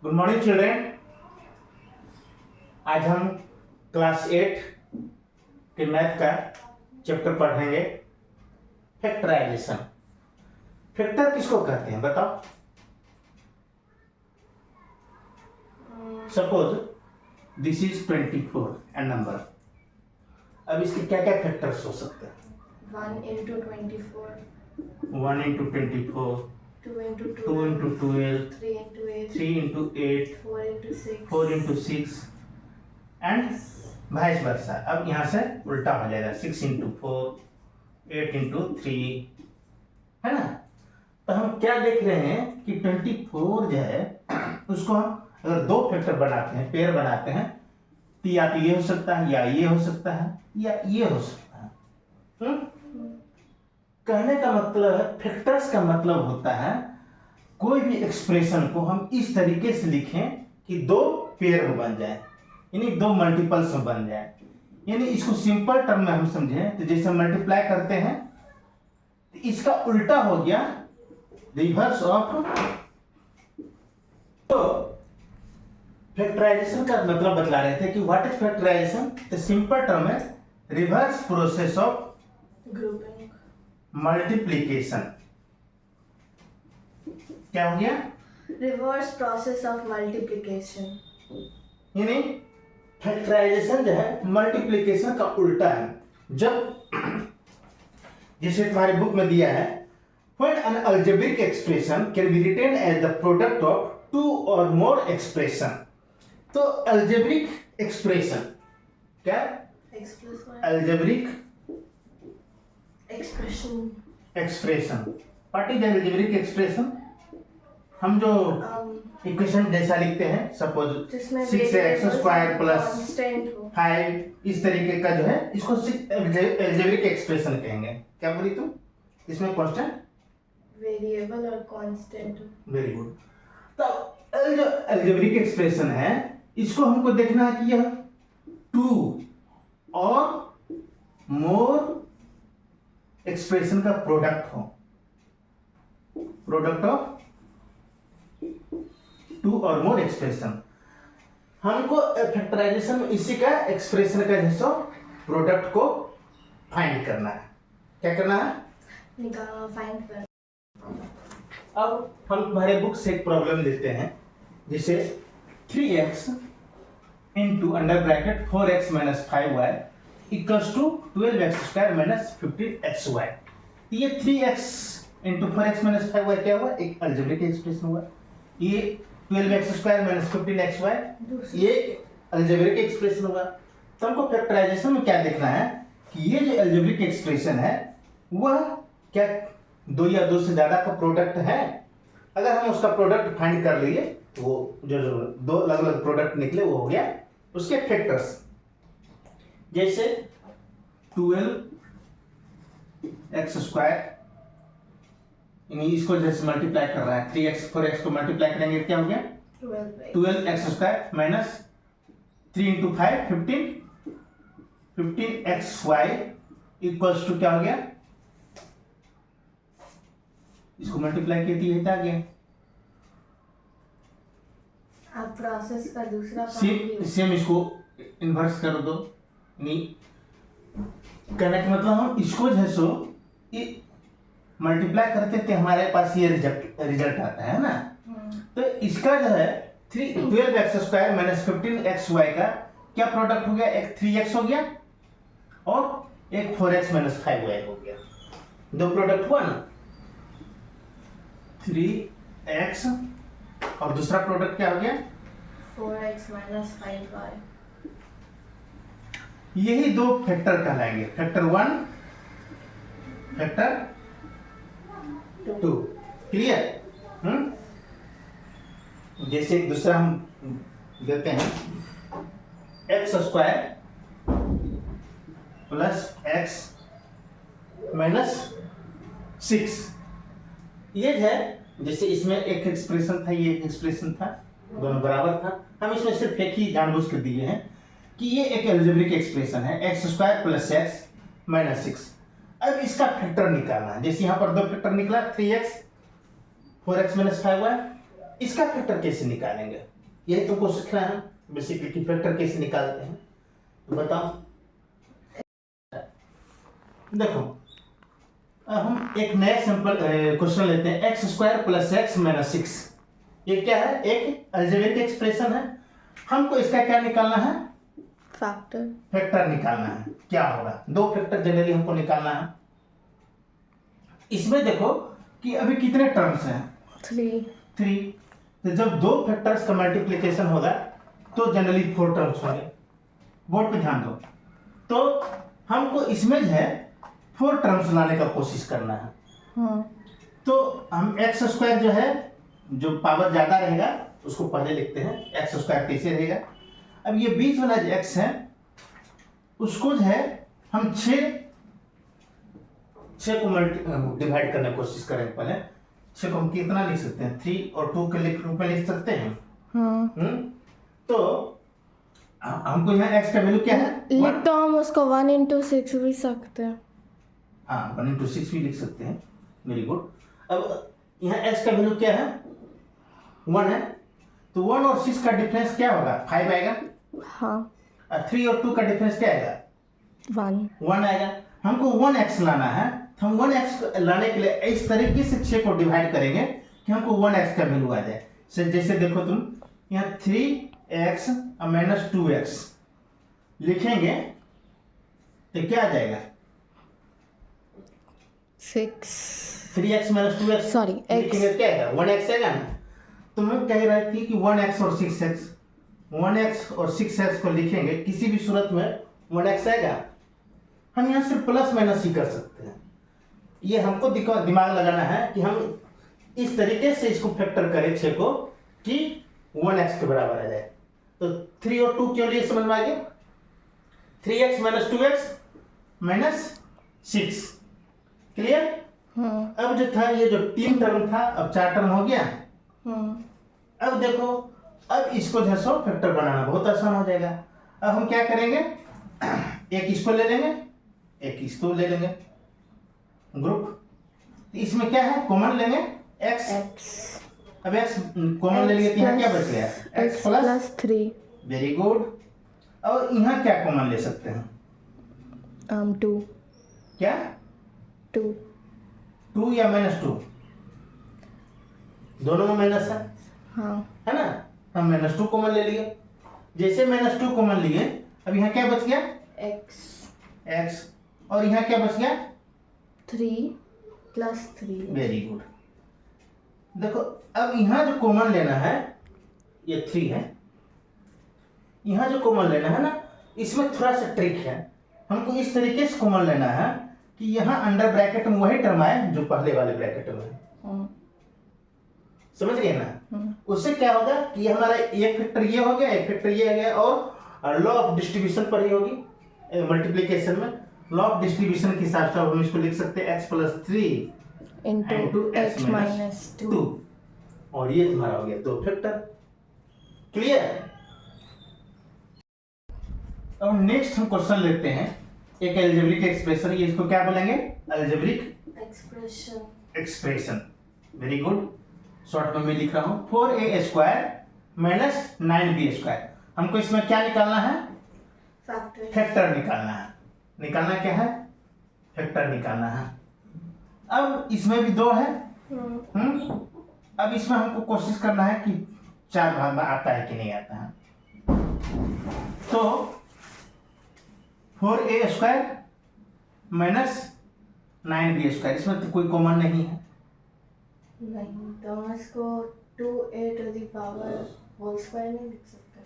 Good morning children. आज हम class 8 के मैथ का चैप्टर पढ़ेंगे, फैक्टराइजेशन। फैक्टर किसको कहते हैं बताओ? Suppose this is 24 N number. अब इसके क्या क्या फैक्टर्स हो सकते हैं? 1 into 24, 1 into 24, 2 into 2 into 12, 3 into 8, 3 into 8, 4 into 6, 4 into 6 and vice versa. अब यहाँ से उल्टा हो जाएगा, 6 into 4, 8 into 3, है ना? तो हम क्या देख रहे हैं कि 24 जो है उसको हम अगर दो फैक्टर बनाते हैं, पेयर बनाते हैं, तो या तो ये हो सकता है, या ये हो सकता है, या ये हो सकता है। कहने का मतलब है, फैक्टर्स का मतलब होता है कोई भी एक्सप्रेशन को हम इस तरीके से लिखें कि दो पेयर में बन जाए, यानी दो मल्टीपल्स में बन जाए। यानी इसको सिंपल टर्म में हम समझें तो जैसे मल्टीप्लाई करते हैं तो इसका उल्टा हो गया रिवर्स ऑफ। तो फैक्टराइजेशन का मतलब बतला रहे थे कि what is factorization. The simple term है reverse process of grouping, multiplication. क्या हो गया? reverse process of multiplication. यानी फैक्टराइजेशन जो है मल्टीप्लिकेशन का उल्टा है। जब जैसे तुम्हारे बुक में दिया है, when an algebraic expression can be written as the product of two or more expression। तो algebraic expression क्या? X plus Y. algebraic Expression. expression। what is the algebraic expression? हम जो इक्वेशन जैसा लिखते हैं, सपोज जिसमें 6x स्क्वायर प्लस constant हो. 5 इस तरीके का जो है, इसको algebraic expression कहेंगे। क्या बोली तुम? इसमें कांस्टेंट Variable और constant. Very good. तो जो अलजेब्रिक एक्सप्रेशन है, इसको हमको देखना है कि यह टू और मोर एक्सप्रेशन का प्रोडक्ट हो, प्रोडक्ट ऑफ टू और मोर एक्सप्रेशन। हमको फैक्टराइजेशन में इसी का एक्सप्रेशन का जैसा प्रोडक्ट को फाइंड करना है। क्या करना है? निकालना, फाइंड कर. अब हम तुम्हारे बुक से एक प्रॉब्लम लेते हैं, जिसे 3x into under bracket 4x minus 5y equals to 12x square minus 15xy। ये 3x into 4x minus 5y क्या हुआ? एक अलजेब्रिक एक्सप्रेशन हुआ। ये 12x स्क्वायर माइनस 15xy ये अलजेब्रिक एक्सप्रेशन हुआ। तो हमको फैक्टराइजेशन में क्या देखना है कि ये जो अलजेब्रिक एक्सप्रेशन है वह क्या दो या दो से ज्यादा का प्रोडक्ट है। अगर हम उसका प्रोडक्ट फाइंड कर लिए तो वो जो दो अलग अलग प्रोडक्ट निकले वो हो गया उसके फैक्टर्स। जैसे 12x स्क्वायर, यानी इसको जैसे मल्टीप्लाई कर रहा है, 3x 4x को मल्टीप्लाई करेंगे क्या हो गया? 12x square minus 3 into 5 15xy equals to क्या हो गया? इसको मल्टीप्लाई किया तो आ गया। आप प्रोसेस का दूसरा सेम इसको इन्वर्स कर दो। नहीं कहने का मतलब हम इसको जैसो मल्टीप्लाई करते थे, हमारे पास ये रिजल्ट आता है ना। तो इसका जो है 12x स्क्वायर माइनस 15xy का क्या प्रोडक्ट हो गया? एक 3x हो गया और एक 4x माइनस 5y हो गया। दो प्रोडक्ट हुआ ना, 3x और दूसरा प्रोडक्ट क्या हो गया? 4x minus 5y। यही दो फैक्टर कहलाएंगे, फैक्टर 1 फैक्टर 2। क्लियर? जैसे एक दूसरा हम देते हैं, x square plus x minus 6। ये है जैसे इसमें एक एक्सप्रेशन था, ये एक एक्सप्रेशन था, दोनों बराबर था। हम इसमें सिर्फ एक ही जानबूझ कर दिए हैं कि ये एक अलजेब्रिक एक्सप्रेशन है, x square plus x minus 6। अब इसका फैक्टर निकालना है। जैसे यहाँ पर दो फैक्टर निकला, 3x 4x माइनस 5y। इसका फैक्टर कैसे निकालेंगे, यही तुमको सीखना है बेसिकली कि फैक्टर कैसे निकालते हैं। तो बताओ। देखो अब हम एक नया सिंपल क्वेश्चन लेते हैं, x square plus x minus 6। ये क्या है, एक अलजेब्रिक एक्सप्रेशन है। हमको इसका क्या निकालना है, फैक्टर। फैक्टर निकालना है। क्या होगा, दो फैक्टर जनरली हमको निकालना है। इसमें देखो कि अभी कितने टर्म्स हैं, 3। तो जब दो फैक्टर्स का मल्टीप्लिकेशन होगा तो जनरली 4 टर्म्स होंगे। बोर्ड पे ध्यान दो। तो हमको इसमें जो है 4 टर्म्स लाने का कोशिश करना है। तो हम एक्स स्क्वायर जो है, जो पावर ज्यादा रहेगा उसको पहले लिखते हैं, एक्स स्क्वायर कैसे रहेगा। अब ये बीच वाला जो एक्स है उसको जो है हम 6 को डिवाइड करने की कोशिश करें। पहले 6 को हम कितना लिख सकते हैं, 3 और 2 के रूप में लिख सकते हैं। तो हमको यहाँ x का वैल्यू क्या है, लिख तो हम उसको 1 into 6 भी सकते हैं। हाँ 1 into 6 भी लिख सकते हैं। Very good. अब यहाँ x का वैल्यू क्या है, 1 है। तो 1 और 6 का डिफरेंस क्या होगा, 5 आएगा। हाँ 3 और 2 का डिफरेंस क्या आएगा, 1 आएगा। हमको 1x लाना है। तो हम 1x लाने के लिए इस तरीके से 6 को डिवाइड करेंगे कि हमको 1x का वैल्यू आ जाए। जैसे देखो तुम यहाँ 3x माइनस 2x लिखेंगे तो क्या आ जाएगा, 6 3x minus 2x Sorry, x। लिखेंगे क्या आएगा, 1x आएगा ना। तो मैं कह रहा थी कि 1x और 6x, 1x और 6x को लिखेंगे किसी भी सूरत में 1x आएगा। हम यहाँ से प्लस माइनस ही कर सकते हैं। ये हमको दिमाग लगाना है कि हम इस तरीके से इसको फैक्टर करें 6 को कि 1x के बराबर आ जाए। तो 3 और 2 क्यों लिए समझ में आ गया, 3x minus 2x minus 6। Clear. अब जो था ये जो 3 टर्म था, अब 4 टर्म हो गया। अब देखो, अब इसको जो है फैक्टर बनाना बहुत आसान हो जाएगा। अब हम क्या करेंगे, एक इसको ले लेंगे, एक इसको ले लेंगे ग्रुप। तो इसमें क्या है, कॉमन लेंगे x। अब x कॉमन ले लिए तो यहाँ क्या बच गया, x प्लस 3। Very good. और यहाँ क्या कॉमन ले सकते हैं, 2। क्या 2 या माइनस 2, दोनों में माइनस है, हाँ है ना। हम माइनस 2 कॉमन ले लिए। जैसे माइनस 2 कॉमन लिए, अब यहाँ क्या बच गया, x। और यहाँ क्या बच गया, 3 plus 3। Very good. देखो अब यहाँ जो कॉमन लेना है ये 3 है। यहाँ जो कॉमन लेना है ना, इसमें थोड़ा सा ट्रिक है। हमको इस तरीके से कॉमन लेना है कि यहाँ अंडर ब्रैकेट में वही टर्म आए जो पहले वाले ब्रैकेट में है। समझ गए ना। उससे क्या होगा कि हमारा एक फैक्टर ये हो गया, एक फैक्टर ये हो गया, और लॉ ऑफ डिस्ट्रीब्यूशन पर ही होगी मल्टीप्लिकेशन में। लॉ ऑफ डिस्ट्रीब्यूशन के हिसाब से हम इसको लिख सकते हैं x plus 3 into x minus 2। और ये तुम्हारा हो गया 2 फैक्टर। क्लियर। अब नेक्स्ट हम क्वेश्चन लेते हैं, एक अलजेब्रिक एक्सप्रेशन। ये इसको क्या बोलेंगे, algebraic expression. Very good. Short में मैं लिख रहा हूँ 4a square minus 9b square. हमको इसमें क्या निकालना है, फैक्टर निकालना है। निकालना क्या है, फैक्टर निकालना है। अब इसमें भी 2 है। अब इसमें हमको कोशिश करना है कि 4 भाग में आता है कि नहीं आता है। तो 4a square minus 9b square, इसमें तो कोई कॉमन नहीं है। नहीं, तो हम इसको 2a to the power whole square नहीं लिख सकते।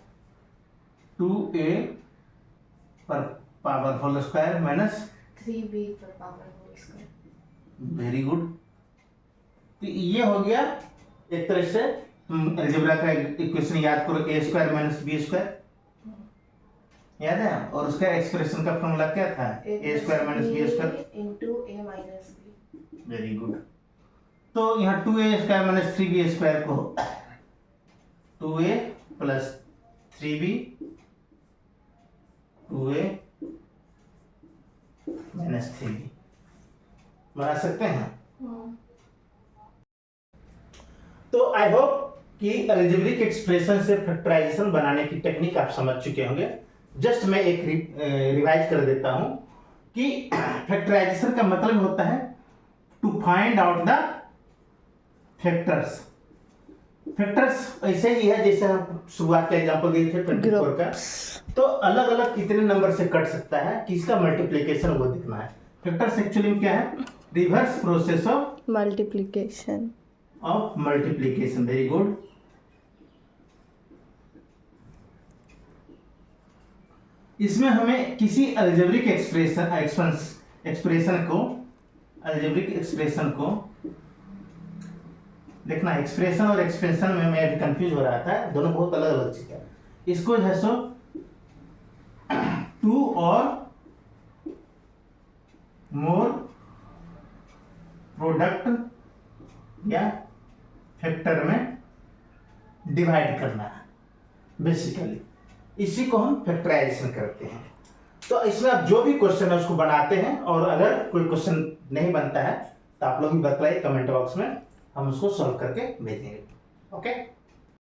2a पर power whole square minus 3b पर power whole square। Very good. तो ये हो गया एक तरह से, तुम अलजेब्रा का इक्वेशन याद करो, a square minus b square, याद है। और उसका एक्सप्रेशन का फॉर्मूला क्या था, a square minus b square into a minus b। Very good. तो यहाँ 2a square minus 3b square को 2a plus 3b 2a minus 3b बना सकते हैं। तो आई होप कि अलजेब्रिक एक्सप्रेशन से फैक्टराइजेशन बनाने की टेक्निक आप समझ चुके होंगे। जस्ट मैं एक रिवाइज कर देता हूं कि फैक्टराइजेशन का मतलब होता है to find out the factors. Factors ऐसे ही है जैसे हम शुरुआत का एग्जांपल दिए थे 24 का, तो अलग अलग कितने नंबर से कट सकता है, किसका मल्टीप्लिकेशन वो दिखना है। फैक्टर्स एक्चुअली में क्या है? Reverse process of multiplication. Multiplication. Very good. इसमें हमें किसी अलजेब्रिक एक्सप्रेशन को देखना। एक्सप्रेशन और एक्सपेंशन में मैं अभी कंफ्यूज हो रहा था, दोनों बहुत अलग अलग चीज है। इसको जो है सो टू और मोर प्रोडक्ट या फैक्टर में डिवाइड करना है बेसिकली, इसी को हम फैक्टराइजेशन करते हैं। तो इसमें आप जो भी क्वेश्चन है उसको बनाते हैं, और अगर कोई क्वेश्चन नहीं बनता है तो आप लोग भी बताइए कमेंट बॉक्स में, हम उसको सॉल्व करके भेजेंगे। ओके।